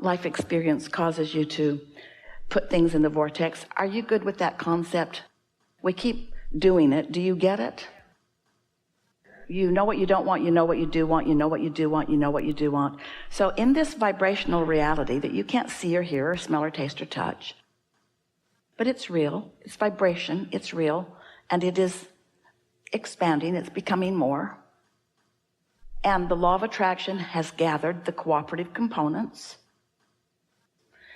life experience causes you to put things in the vortex. Are you good with that concept? We keep doing it. Do you get it? You know what you don't want, you know what you do want, you know what you do want, you know what you do want. So in this vibrational reality that you can't see or hear or smell or taste or touch, but it's real, it's vibration, it's real, and it is expanding, it's becoming more. And the law of attraction has gathered the cooperative components,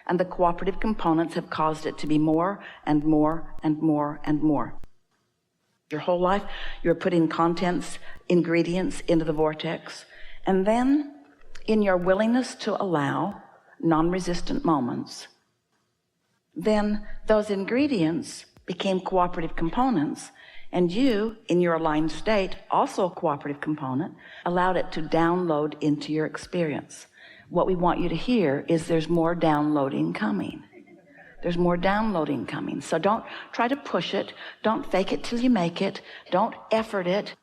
and the cooperative components have caused it to be more and more and more and more. Your whole life, you're putting contents, ingredients into the vortex. And then in your willingness to allow non-resistant moments, then those ingredients became cooperative components. And you, in your aligned state, also a cooperative component, allowed it to download into your experience. What we want you to hear is there's more downloading coming. There's more downloading coming. So don't try to push it. Don't fake it till you make it. Don't effort it.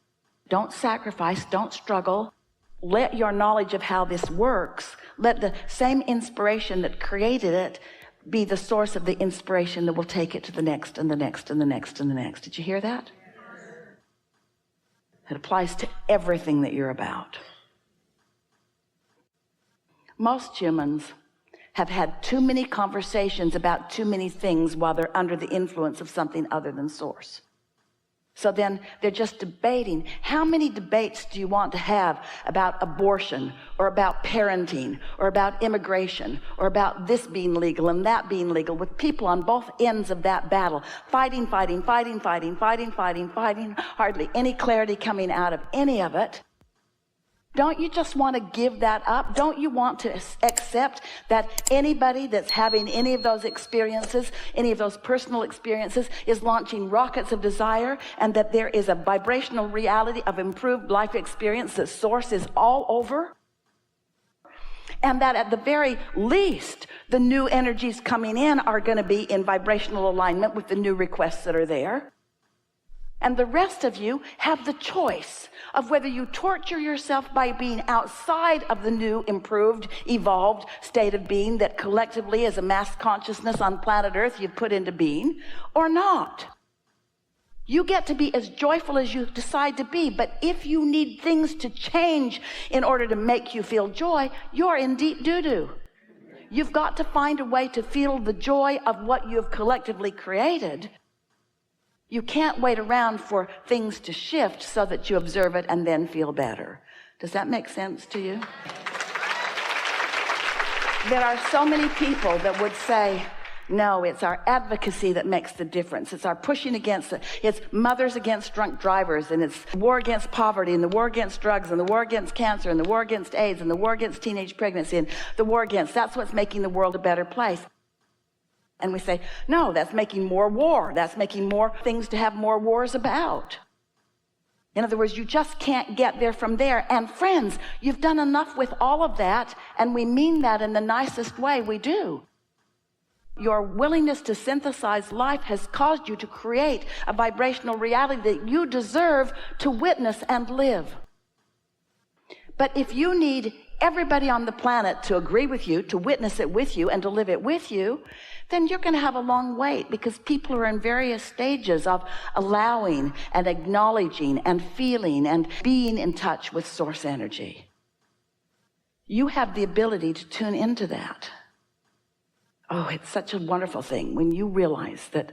Don't sacrifice. Don't struggle. Let your knowledge of how this works, let the same inspiration that created it be the source of the inspiration that will take it to the next and the next and the next and the next. Did you hear that? It applies to everything that you're about. Most humans have had too many conversations about too many things while they're under the influence of something other than source. So then they're just debating. How many debates do you want to have about abortion or about parenting or about immigration or about this being legal and that being legal, with people on both ends of that battle, fighting, hardly any clarity coming out of any of it? Don't you just want to give that up? Don't you want to accept that anybody that's having any of those experiences, any of those personal experiences, is launching rockets of desire, and that there is a vibrational reality of improved life experience that source is all over? And that at the very least, the new energies coming in are going to be in vibrational alignment with the new requests that are there. And the rest of you have the choice of whether you torture yourself by being outside of the new, improved, evolved state of being that collectively as a mass consciousness on planet Earth you've put into being, or not. You get to be as joyful as you decide to be, but if you need things to change in order to make you feel joy, you're in deep doo-doo. You've got to find a way to feel the joy of what you've collectively created. You can't wait around for things to shift so that you observe it and then feel better. Does that make sense to you? There are so many people that would say, no, it's our advocacy that makes the difference. It's our pushing against it. It's mothers against drunk drivers, and it's war against poverty, and the war against drugs, and the war against cancer, and the war against AIDS, and the war against teenage pregnancy, and the war against, that's what's making the world a better place. And we say, no, that's making more war. That's making more things to have more wars about. In other words, you just can't get there from there. And friends, you've done enough with all of that, and we mean that in the nicest way we do. Your willingness to synthesize life has caused you to create a vibrational reality that you deserve to witness and live. But if you need everybody on the planet to agree with you, to witness it with you, and to live it with you, then you're going to have a long wait, because people are in various stages of allowing and acknowledging and feeling and being in touch with source energy. You have the ability to tune into that. Oh, it's such a wonderful thing when you realize that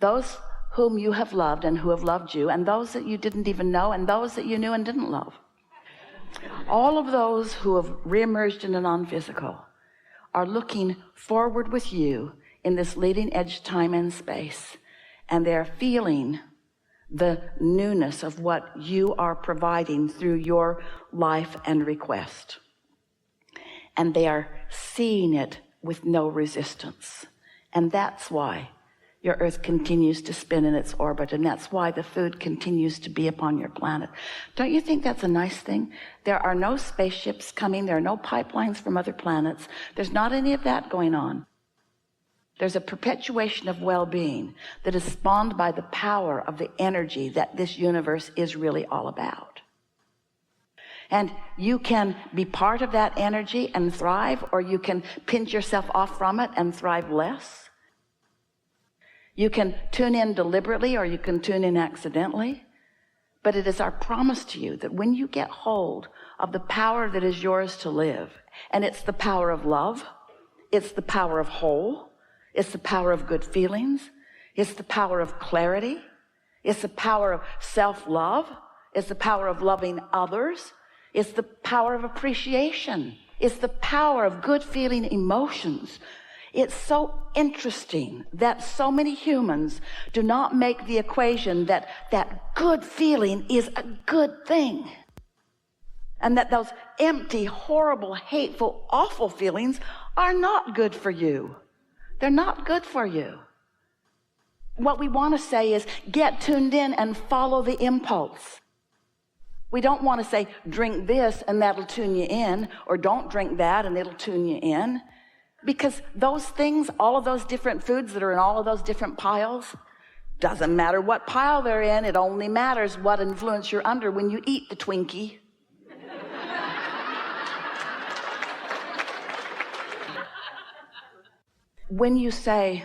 those whom you have loved and who have loved you, and those that you didn't even know, and those that you knew and didn't love, all of those who have reemerged in the non-physical are looking forward with you in this leading edge time and space, and they're feeling the newness of what you are providing through your life and request, and they are seeing it with no resistance. And that's why your earth continues to spin in its orbit, and that's why the food continues to be upon your planet. Don't you think that's a nice thing? There are no spaceships coming. There are no pipelines from other planets. There's not any of that going on. There's a perpetuation of well-being that is spawned by the power of the energy that this universe is really all about. And you can be part of that energy and thrive, or you can pinch yourself off from it and thrive less. You can tune in deliberately, or you can tune in accidentally. But it is our promise to you that when you get hold of the power that is yours to live, and it's the power of love, it's the power of whole, it's the power of good feelings, it's the power of clarity, it's the power of self-love, it's the power of loving others, it's the power of appreciation, it's the power of good feeling emotions. It's so interesting that so many humans do not make the equation that good feeling is a good thing, and that those empty, horrible, hateful, awful feelings are not good for you. They're not good for you. What we want to say is get tuned in and follow the impulse. We don't want to say drink this and that'll tune you in, or don't drink that and it'll tune you in. Because those things, all of those different foods that are in all of those different piles, doesn't matter what pile they're in, it only matters what influence you're under when you eat the Twinkie. When you say,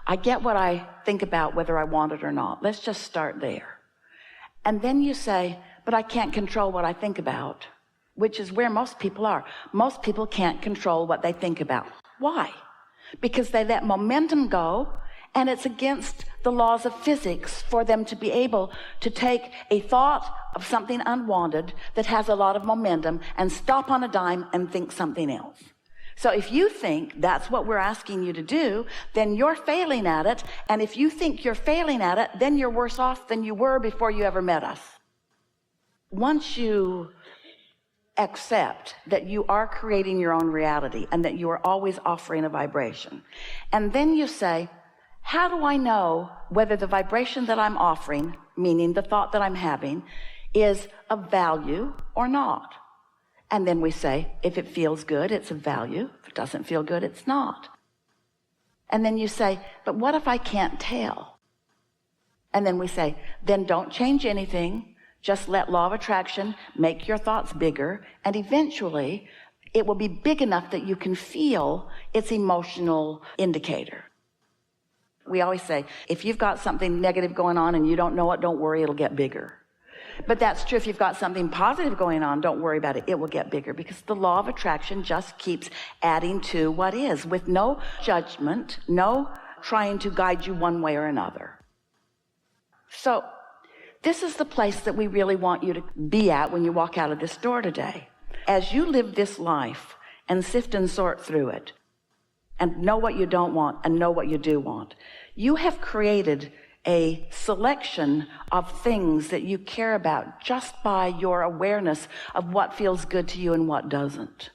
I get what I think about whether I want it or not, let's just start there. And then you say, but I can't control what I think about. Which is where most people are. Most people can't control what they think about. Why? Because they let momentum go, and it's against the laws of physics for them to be able to take a thought of something unwanted that has a lot of momentum and stop on a dime and think something else. So if you think that's what we're asking you to do, then you're failing at it. And if you think you're failing at it, then you're worse off than you were before you ever met us. Once you accept that you are creating your own reality and that you are always offering a vibration, and then you say, how do I know whether the vibration that I'm offering, meaning the thought that I'm having, is of value or not? And then we say, if it feels good, it's of value. If it doesn't feel good, it's not. And then you say, but what if I can't tell? And then we say, then don't change anything. Just let law of attraction make your thoughts bigger, and eventually it will be big enough that you can feel its emotional indicator. We always say, if you've got something negative going on and you don't know it, don't worry, it'll get bigger. But that's true. If you've got something positive going on, don't worry about it. It will get bigger, because the law of attraction just keeps adding to what is, with no judgment, no trying to guide you one way or another. So this is the place that we really want you to be at when you walk out of this door today. As you live this life and sift and sort through it and know what you don't want and know what you do want, you have created a selection of things that you care about just by your awareness of what feels good to you and what doesn't.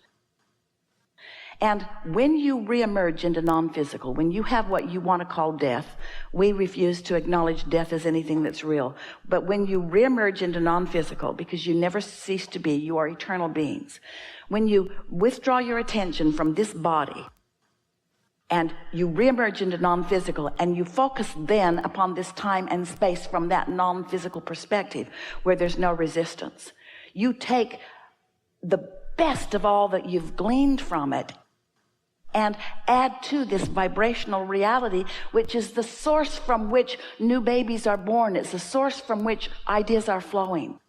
And when you reemerge into non-physical, when you have what you want to call death, we refuse to acknowledge death as anything that's real. But when you reemerge into non-physical, because you never cease to be, you are eternal beings. When you withdraw your attention from this body and you reemerge into non-physical, and you focus then upon this time and space from that non-physical perspective where there's no resistance, you take the best of all that you've gleaned from it and add to this vibrational reality, which is the source from which new babies are born. It's the source from which ideas are flowing.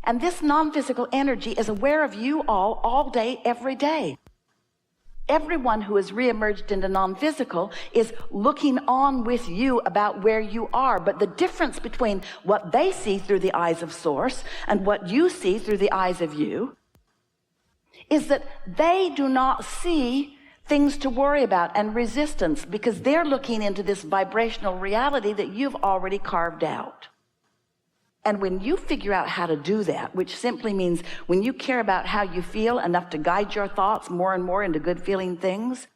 And this non-physical energy is aware of you all day, every day. Everyone who has reemerged into non-physical is looking on with you about where you are. But the difference between what they see through the eyes of Source and what you see through the eyes of you is that they do not see things to worry about and resistance, because they're looking into this vibrational reality that you've already carved out. And when you figure out how to do that, which simply means when you care about how you feel enough to guide your thoughts more and more into good feeling things,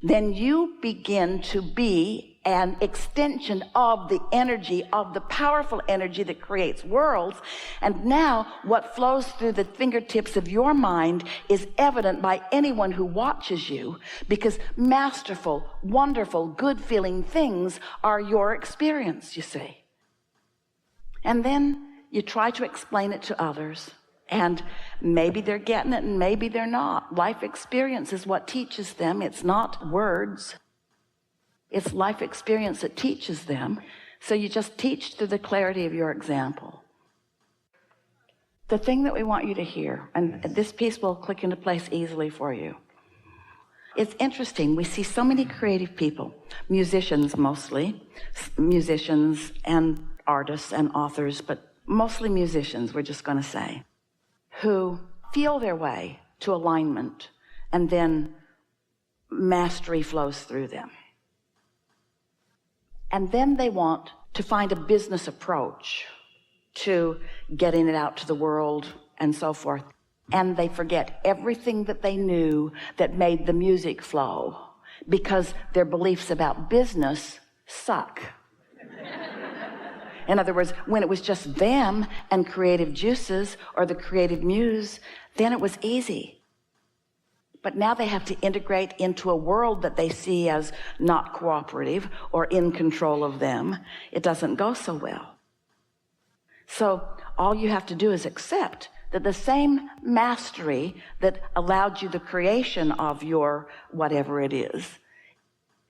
then you begin to be an extension of the energy, of the powerful energy that creates worlds. And now what flows through the fingertips of your mind is evident by anyone who watches you, because masterful, wonderful, good feeling things are your experience, you see. And then You try to explain it to others, and maybe they're getting it and maybe they're not. Life experience is what teaches them. It's not words. It's life experience that teaches them. So you just teach through the clarity of your example. The thing that we want you to hear, and this piece will click into place easily for you. It's interesting. We see so many creative people, musicians mostly, musicians and artists and authors, but mostly musicians, we're just going to say, who feel their way to alignment, and then mastery flows through them. And then they want to find a business approach to getting it out to the world and so forth. And they forget everything that they knew that made the music flow, because their beliefs about business suck. In other words, when it was just them and creative juices or the creative muse, then it was easy. But now they have to integrate into a world that they see as not cooperative or in control of them. It doesn't go so well. So all you have to do is accept that the same mastery that allowed you the creation of your whatever it is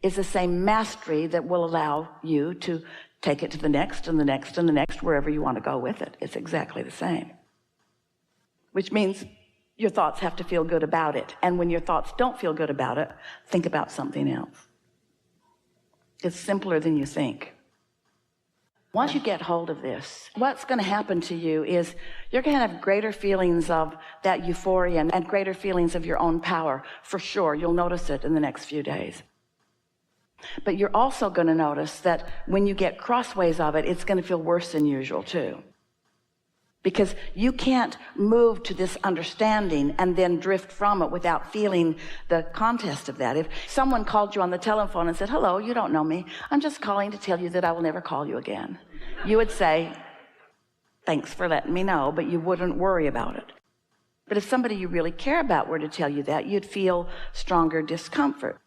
the same mastery that will allow you to take it to the next and the next and the next, wherever you want to go with it. It's exactly the same. Which means your thoughts have to feel good about it. And when your thoughts don't feel good about it, think about something else. It's simpler than you think. Once you get hold of this, what's going to happen to you is you're going to have greater feelings of that euphoria and greater feelings of your own power. For sure, you'll notice it in the next few days. But you're also going to notice that when you get crossways of it, it's going to feel worse than usual too. Because you can't move to this understanding and then drift from it without feeling the contest of that. If someone called you on the telephone and said, hello, you don't know me, I'm just calling to tell you that I will never call you again, you would say, thanks for letting me know, but you wouldn't worry about it. But if somebody you really care about were to tell you that, you'd feel stronger discomfort.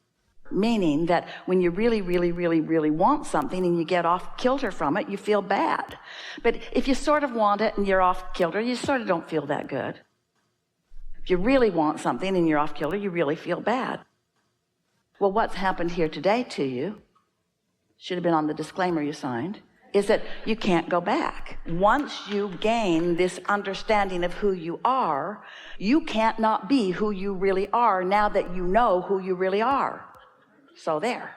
Meaning that when you really, really, really, really want something and you get off kilter from it, you feel bad. But if you sort of want it and you're off kilter, you sort of don't feel that good. If you really want something and you're off kilter, you really feel bad. Well, what's happened here today to you, should have been on the disclaimer you signed, is that you can't go back. Once you gain this understanding of who you are, you can't not be who you really are now that you know who you really are. So there.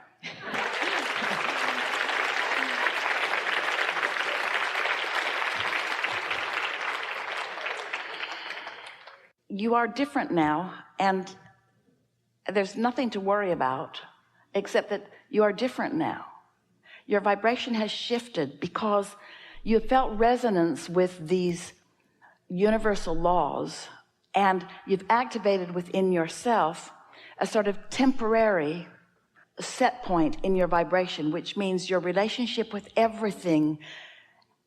You are different now, and there's nothing to worry about except that you are different now. Your vibration has shifted because you felt resonance with these universal laws, and you've activated within yourself a sort of temporary set point in your vibration, which means your relationship with everything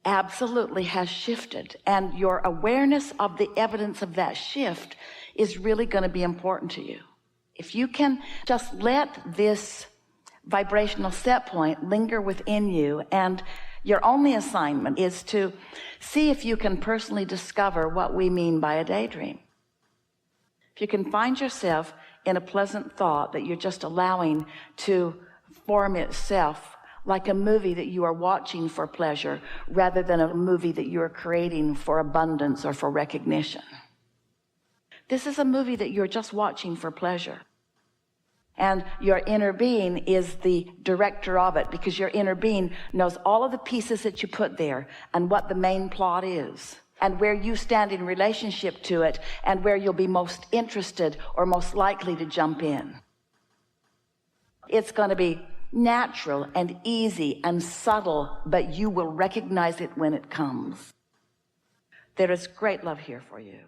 absolutely has shifted, and your awareness of the evidence of that shift is really going to be important to you. If you can just let this vibrational set point linger within you, and your only assignment is to see if you can personally discover what we mean by a daydream. If you can find yourself in a pleasant thought that you're just allowing to form itself like a movie that you are watching for pleasure rather than a movie that you are creating for abundance or for recognition. This is a movie that you're just watching for pleasure. And your inner being is the director of it, because your inner being knows all of the pieces that you put there and what the main plot is, and where you stand in relationship to it, and where you'll be most interested or most likely to jump in. It's going to be natural and easy and subtle, but you will recognize it when it comes. There is great love here for you.